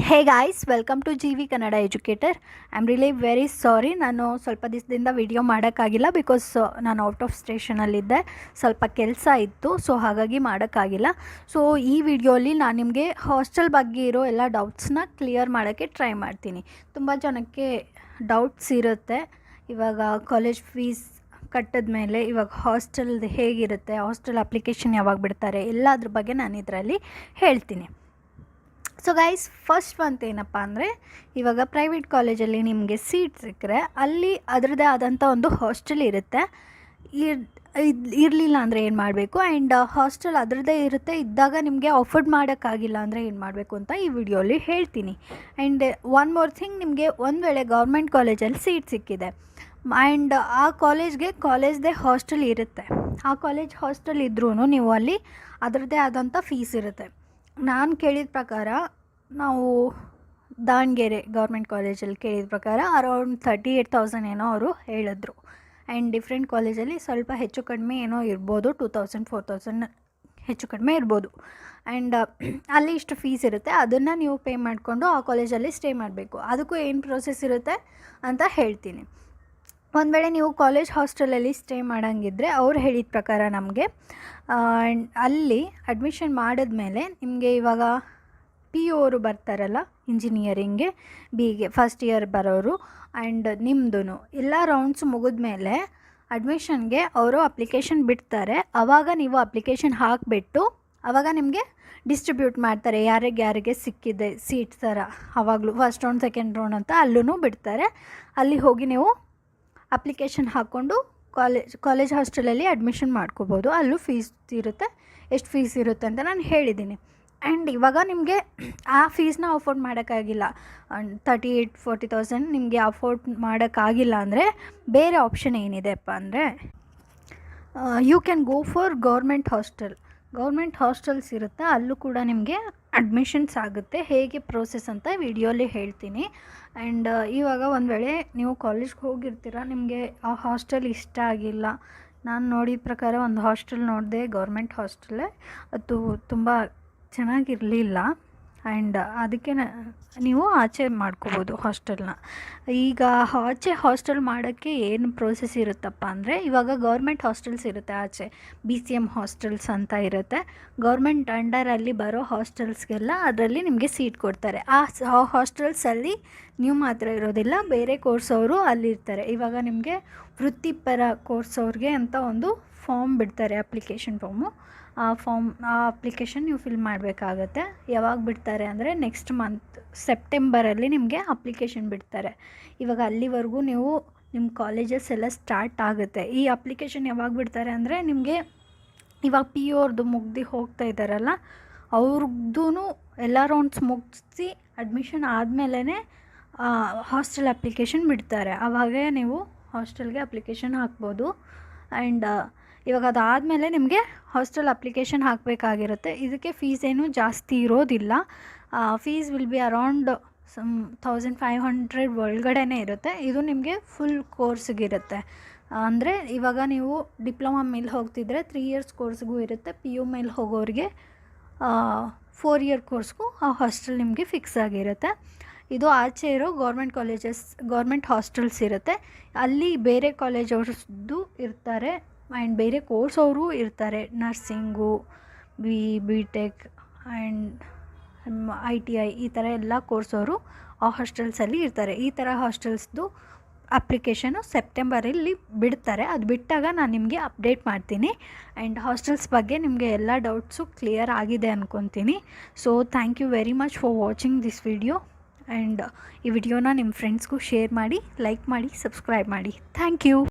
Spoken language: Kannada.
Hey guys, welcome to G V Kannada educator. I am really very sorry, ನಾನು ಸ್ವಲ್ಪ ದಿವಸದಿಂದ ವಿಡಿಯೋ ಮಾಡೋಕ್ಕಾಗಿಲ್ಲ. ಬಿಕಾಸ್ ನಾನು ಔಟ್ ಆಫ್ ಸ್ಟೇಷನಲ್ಲಿದ್ದೆ, ಸ್ವಲ್ಪ ಕೆಲಸ ಇತ್ತು, ಸೊ ಹಾಗಾಗಿ ಮಾಡೋಕ್ಕಾಗಿಲ್ಲ. ಸೊ ಈ ವಿಡಿಯೋಲಿ ನಾನು ನಿಮಗೆ ಹಾಸ್ಟೆಲ್ ಬಗ್ಗೆ ಇರೋ ಎಲ್ಲ ಡೌಟ್ಸ್ನ ಕ್ಲಿಯರ್ ಮಾಡೋಕ್ಕೆ ಟ್ರೈ ಮಾಡ್ತೀನಿ. ತುಂಬ ಜನಕ್ಕೆ ಡೌಟ್ಸ್ ಇರುತ್ತೆ. ಇವಾಗ ಕಾಲೇಜ್ ಫೀಸ್ ಕಟ್ಟಿದ ಮೇಲೆ ಇವಾಗ ಹಾಸ್ಟೆಲ್ದು ಹೇಗಿರುತ್ತೆ, ಹಾಸ್ಟೆಲ್ ಅಪ್ಲಿಕೇಶನ್ ಯಾವಾಗ ಬಿಡ್ತಾರೆ, ಎಲ್ಲದ್ರ ಬಗ್ಗೆ ನಾನು ಇದರಲ್ಲಿ ಹೇಳ್ತೀನಿ. ಸೊ ಗೈಸ್, ಫಸ್ಟ್ ಒಂದು ಏನಪ್ಪ ಅಂದರೆ, ಇವಾಗ ಪ್ರೈವೇಟ್ ಕಾಲೇಜಲ್ಲಿ ನಿಮಗೆ ಸೀಟ್ ಸಿಕ್ಕರೆ ಅಲ್ಲಿ ಅದರದ್ದೇ ಆದಂಥ ಒಂದು ಹಾಸ್ಟೆಲ್ ಇರುತ್ತೆ. ಇರಲಿಲ್ಲ ಅಂದರೆ ಏನು ಮಾಡಬೇಕು, ಆ್ಯಂಡ್ ಹಾಸ್ಟೆಲ್ ಅದರದ್ದೇ ಇರುತ್ತೆ, ಇದ್ದಾಗ ನಿಮಗೆ ಅಫೋರ್ಡ್ ಮಾಡೋಕ್ಕಾಗಿಲ್ಲ ಅಂದರೆ ಏನು ಮಾಡಬೇಕು ಅಂತ ಈ ವಿಡಿಯೋಲಿ ಹೇಳ್ತೀನಿ. ಆ್ಯಂಡ್ ಒನ್ ಮೋರ್ ಥಿಂಗ್, ನಿಮಗೆ ಒಂದು ವೇಳೆ ಗೌರ್ಮೆಂಟ್ ಕಾಲೇಜಲ್ಲಿ ಸೀಟ್ ಸಿಕ್ಕಿದೆ ಆ್ಯಂಡ್ ಆ ಕಾಲೇಜ್ದೇ ಹಾಸ್ಟೆಲ್ ಇರುತ್ತೆ. ಆ ಕಾಲೇಜ್ ಹಾಸ್ಟೆಲ್ ಇದ್ರೂ ನೀವು ಅಲ್ಲಿ ಅದರದ್ದೇ ಆದಂಥ ಫೀಸ್ ಇರುತ್ತೆ. ನಾನು ಕೇಳಿದ ಪ್ರಕಾರ, ನಾವು ದಾವಣಗೆರೆ ಗೌರ್ಮೆಂಟ್ ಕಾಲೇಜಲ್ಲಿ ಕೇಳಿದ ಪ್ರಕಾರ ಅರೌಂಡ್ 38,000 ಏನೋ ಅವರು ಹೇಳಿದ್ರು. ಆ್ಯಂಡ್ ಡಿಫ್ರೆಂಟ್ ಕಾಲೇಜಲ್ಲಿ ಸ್ವಲ್ಪ ಹೆಚ್ಚು ಕಡಿಮೆ ಏನೋ ಇರ್ಬೋದು, 2,000 4,000 ಹೆಚ್ಚು ಕಡಿಮೆ ಇರ್ಬೋದು. ಆ್ಯಂಡ್ ಅಲ್ಲಿ ಇಷ್ಟು ಫೀಸ್ ಇರುತ್ತೆ, ಅದನ್ನು ನೀವು ಪೇ ಮಾಡಿಕೊಂಡು ಆ ಕಾಲೇಜಲ್ಲಿ ಸ್ಟೇ ಮಾಡಬೇಕು. ಅದಕ್ಕೂ ಏನು ಪ್ರೋಸೆಸ್ ಇರುತ್ತೆ ಅಂತ ಹೇಳ್ತೀನಿ. ಒಂದು ವೇಳೆ ನೀವು ಕಾಲೇಜ್ ಹಾಸ್ಟೆಲಲ್ಲಿ ಸ್ಟೇ ಮಾಡೋಂಗಿದ್ರೆ ಅವ್ರು ಹೇಳಿದ ಪ್ರಕಾರ ನಮಗೆ ಅಲ್ಲಿ ಅಡ್ಮಿಷನ್ ಮಾಡಿದ್ಮೇಲೆ ನಿಮಗೆ ಇವಾಗ ಪಿ ಯು ಅವರು ಬರ್ತಾರಲ್ಲ ಇಂಜಿನಿಯರಿಂಗ್ಗೆ, ಬಿಗೆ ಫಸ್ಟ್ ಇಯರ್ ಬರೋರು, ಆ್ಯಂಡ್ ನಿಮ್ಮದು ಎಲ್ಲ ರೌಂಡ್ಸ್ ಮುಗಿದ್ಮೇಲೆ ಅಡ್ಮಿಷನ್ಗೆ ಅವರು ಅಪ್ಲಿಕೇಶನ್ ಬಿಡ್ತಾರೆ. ಆವಾಗ ನೀವು ಅಪ್ಲಿಕೇಶನ್ ಹಾಕಿಬಿಟ್ಟು ಆವಾಗ ನಿಮಗೆ ಡಿಸ್ಟ್ರಿಬ್ಯೂಟ್ ಮಾಡ್ತಾರೆ ಯಾರಿಗೆ ಸಿಕ್ಕಿದೆ ಸೀಟ್ ಥರ. ಆವಾಗಲೂ ಫಸ್ಟ್ ರೌಂಡ್ ಸೆಕೆಂಡ್ ರೌಂಡ್ ಅಂತ ಅಲ್ಲೂ ಬಿಡ್ತಾರೆ. ಅಲ್ಲಿ ಹೋಗಿ ನೀವು ಅಪ್ಲಿಕೇಶನ್ ಹಾಕ್ಕೊಂಡು ಕಾಲೇಜ್ ಹಾಸ್ಟೆಲಲ್ಲಿ ಅಡ್ಮಿಷನ್ ಮಾಡ್ಕೋಬೋದು. ಅಲ್ಲೂ ಫೀಸ್ ಇರುತ್ತೆ. ಎಷ್ಟು ಫೀಸ್ ಇರುತ್ತೆ ಅಂತ ನಾನು ಹೇಳಿದ್ದೀನಿ. ಆ್ಯಂಡ್ ಇವಾಗ ನಿಮಗೆ ಆ ಫೀಸ್ನ ಅಫೋರ್ಡ್ ಮಾಡೋಕ್ಕಾಗಿಲ್ಲ, 38,000-40,000 ನಿಮಗೆ ಅಫೋರ್ಡ್ ಮಾಡೋಕ್ಕಾಗಿಲ್ಲ ಅಂದರೆ ಬೇರೆ ಆಪ್ಷನ್ ಏನಿದೆಪ್ಪ ಅಂದರೆ, you can go for government hostels ಇರುತ್ತೆ. ಅಲ್ಲೂ ಕೂಡ ನಿಮಗೆ ಅಡ್ಮಿಷನ್ಸ್ ಆಗುತ್ತೆ. ಹೇಗೆ ಪ್ರೋಸೆಸ್ ಅಂತ ವಿಡಿಯೋಲಿ ಹೇಳ್ತೀನಿ. ಆ್ಯಂಡ್ ಇವಾಗ ಒಂದು ವೇಳೆ ನೀವು ಕಾಲೇಜ್ಗೆ ಹೋಗಿರ್ತೀರ, ನಿಮಗೆ ಆ ಹಾಸ್ಟೆಲ್ ಇಷ್ಟ ಆಗಿಲ್ಲ. ನಾನು ನೋಡಿದ ಪ್ರಕಾರ ಒಂದು ಹಾಸ್ಟೆಲ್ ನೋಡಿದೆ, ಗೌರ್ಮೆಂಟ್ ಹಾಸ್ಟೆಲ್ಲೇ, ಅದು ತುಂಬ ಚೆನ್ನಾಗಿರಲಿಲ್ಲ. ಆ್ಯಂಡ್ ಅದಕ್ಕೆ ನೀವು ಆಚೆ ಮಾಡ್ಕೋಬೋದು ಹಾಸ್ಟೆಲ್ನ. ಈಗ ಆಚೆ ಹಾಸ್ಟೆಲ್ ಮಾಡೋಕ್ಕೆ ಏನು ಪ್ರೋಸೆಸ್ ಇರುತ್ತಪ್ಪ ಅಂದರೆ, ಇವಾಗ ಗೌರ್ಮೆಂಟ್ ಹಾಸ್ಟೆಲ್ಸ್ ಇರುತ್ತೆ ಆಚೆ, BCM ಹಾಸ್ಟೆಲ್ಸ್ ಅಂತ ಇರುತ್ತೆ. ಗೌರ್ಮೆಂಟ್ ಅಂಡರಲ್ಲಿ ಬರೋ ಹಾಸ್ಟೆಲ್ಸ್ಗೆಲ್ಲ ಅದರಲ್ಲಿ ನಿಮಗೆ ಸೀಟ್ ಕೊಡ್ತಾರೆ. ಆ ಹಾಸ್ಟೆಲ್ಸಲ್ಲಿ ನೀವು ಮಾತ್ರ ಇರೋದಿಲ್ಲ, ಬೇರೆ ಕೋರ್ಸ್ ಅವರು ಅಲ್ಲಿರ್ತಾರೆ. ಇವಾಗ ನಿಮಗೆ ವೃತ್ತಿಪರ ಕೋರ್ಸ್ ಅವ್ರಿಗೆ ಅಂತ ಒಂದು ಫಾರ್ಮ್ ಬಿಡ್ತಾರೆ, ಅಪ್ಲಿಕೇಶನ್ ಫಾರ್ಮು. ಆ ಅಪ್ಲಿಕೇಶನ್ ನೀವು ಫಿಲ್ ಮಾಡಬೇಕಾಗತ್ತೆ. ಯಾವಾಗ ಬಿಡ್ತಾರೆ ಅಂದರೆ ನೆಕ್ಸ್ಟ್ ಮಂತ್ ಸೆಪ್ಟೆಂಬರಲ್ಲಿ ನಿಮಗೆ ಅಪ್ಲಿಕೇಶನ್ ಬಿಡ್ತಾರೆ. ಇವಾಗ ಅಲ್ಲಿವರೆಗೂ ನಿಮ್ಮ ಕಾಲೇಜಸ್ ಎಲ್ಲ ಸ್ಟಾರ್ಟ್ ಆಗುತ್ತೆ. ಈ ಅಪ್ಲಿಕೇಶನ್ ಯಾವಾಗ ಬಿಡ್ತಾರೆ ಅಂದರೆ, ನಿಮಗೆ ಇವಾಗ PU ಅವ್ರದ್ದು ಮುಗ್ದು ಹೋಗ್ತಾ ಇದ್ದಾರಲ್ಲ, ಅವ್ರದ್ದು ಎಲ್ಲ ರೌಂಡ್ಸ್ ಮುಗಿಸಿ ಅಡ್ಮಿಷನ್ ಆದಮೇಲೆ ಹಾಸ್ಟೆಲ್ ಅಪ್ಲಿಕೇಶನ್ ಬಿಡ್ತಾರೆ. ಆವಾಗ ನೀವು ಹಾಸ್ಟೆಲ್ಗೆ ಅಪ್ಲಿಕೇಶನ್ ಹಾಕ್ಬೋದು. ಆ್ಯಂಡ್ ಇವಾಗ ಅದಾದಮೇಲೆ ನಿಮಗೆ ಹಾಸ್ಟೆಲ್ ಅಪ್ಲಿಕೇಶನ್ ಹಾಕಬೇಕಾಗಿರುತ್ತೆ. ಇದಕ್ಕೆ ಫೀಸ್ ಏನೂ ಜಾಸ್ತಿ ಇರೋದಿಲ್ಲ. ಫೀಸ್ ವಿಲ್ ಬಿ ಅರೌಂಡ್ 1,500 ಒಳಗಡೆನೇ ಇರುತ್ತೆ. ಇದು ನಿಮಗೆ ಫುಲ್ ಕೋರ್ಸ್ಗಿರುತ್ತೆ. ಅಂದರೆ ಇವಾಗ ನೀವು ಡಿಪ್ಲೊಮಾ ಮೇಲೆ ಹೋಗ್ತಿದ್ರೆ 3 ಇಯರ್ಸ್ ಕೋರ್ಸ್ಗೂ ಇರುತ್ತೆ. PU ಮೇಲೆ ಹೋಗೋರಿಗೆ 4 ಇಯರ್ ಕೋರ್ಸ್ಗೂ ಆ ಹಾಸ್ಟೆಲ್ ನಿಮಗೆ ಫಿಕ್ಸ್ ಆಗಿರುತ್ತೆ. ಇದು ಆಚೆ ಇರೋ ಗೌರ್ಮೆಂಟ್ ಹಾಸ್ಟೆಲ್ಸ್ ಇರುತ್ತೆ. ಅಲ್ಲಿ ಬೇರೆ ಕಾಲೇಜ್ ಅವ್ರದ್ದು ಇರ್ತಾರೆ ಆ್ಯಂಡ್ ಬೇರೆ ಕೋರ್ಸ್ ಅವರು ಇರ್ತಾರೆ. ನರ್ಸಿಂಗು, BTech ಆ್ಯಂಡ್ ITI ಈ ಥರ ಎಲ್ಲ ಕೋರ್ಸ್ ಅವರು ಆ ಹಾಸ್ಟೆಲ್ಸಲ್ಲಿ ಇರ್ತಾರೆ. ಈ ಥರ ಹಾಸ್ಟೆಲ್ಸ್ದು ಅಪ್ಲಿಕೇಶನು ಸೆಪ್ಟೆಂಬರಲ್ಲಿ ಬಿಡ್ತಾರೆ. ಅದು ಬಿಟ್ಟಾಗ ನಾನು ನಿಮಗೆ ಅಪ್ಡೇಟ್ ಮಾಡ್ತೀನಿ. ಆ್ಯಂಡ್ ಹಾಸ್ಟೆಲ್ಸ್ ಬಗ್ಗೆ ನಿಮಗೆ ಎಲ್ಲ ಡೌಟ್ಸು ಕ್ಲಿಯರ್ ಆಗಿದೆ ಅಂದ್ಕೊತೀನಿ. So thank you very much for watching this video. And ಈ ವಿಡಿಯೋನ ನಿಮ್ಮ ಫ್ರೆಂಡ್ಸ್ಗೂ ಶೇರ್ ಮಾಡಿ, ಲೈಕ್ ಮಾಡಿ, ಸಬ್ಸ್ಕ್ರೈಬ್ ಮಾಡಿ. Thank you.